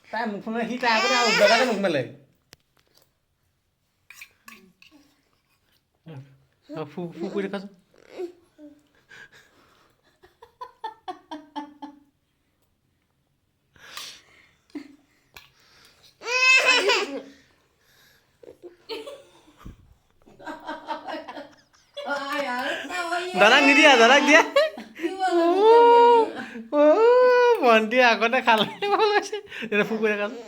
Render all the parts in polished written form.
তাই মুখখনত সি তাই আগতে আৰু জেগাতে মুখ মেলে ফু ফু কৰি দেখাচোন দাদাক নিদিয়া দাদাক দিয়া ভণ্টি আগতে খালে ভাল হৈছে এতিয়া ফু কৰি দেখাচোন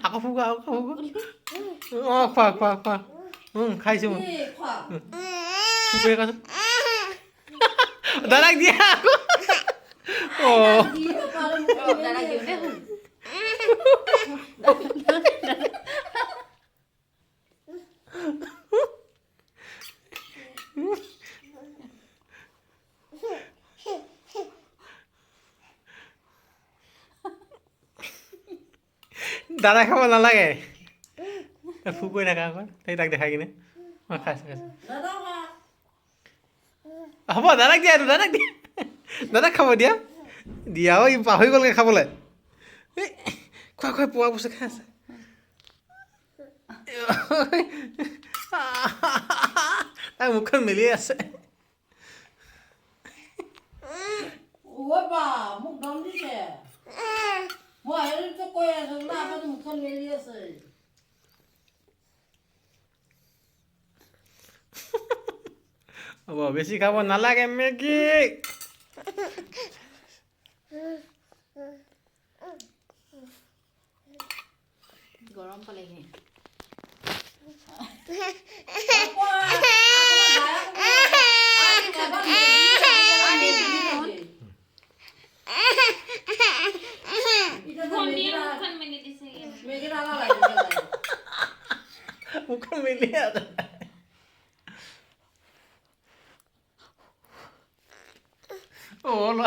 আকৌ ফু আকৌ ফু অঁ খোৱা খোৱা খোৱা খাইছোঁ মই ফু কৰি দেখাচোন দাদাক দিয়া আকৌ অঁ দাদা খাব নালাগে ফু কৰি থাকা আকৌ তাই তাক দেখাই কিনে মই খাইছোঁ খাইছোঁ হ'ব দাদাক দিয়া এইটো দাদাক দিয়া দাদাক খাব দিয়া দিয়া ঐ পাহৰি গ'লগৈ খাবলৈ খোৱা খোৱা পোৱা বস্তু খাই আছে তাই মুখখন মেলি আছে মোক দম দিছে মই হেৰিটো কৈ আছো না আপুনি মুখখন মেলি আছে হ'ব বেছি খাব নালাগে মেগী গৰম পালেহি মুখখন মেলি আছে Oh, lo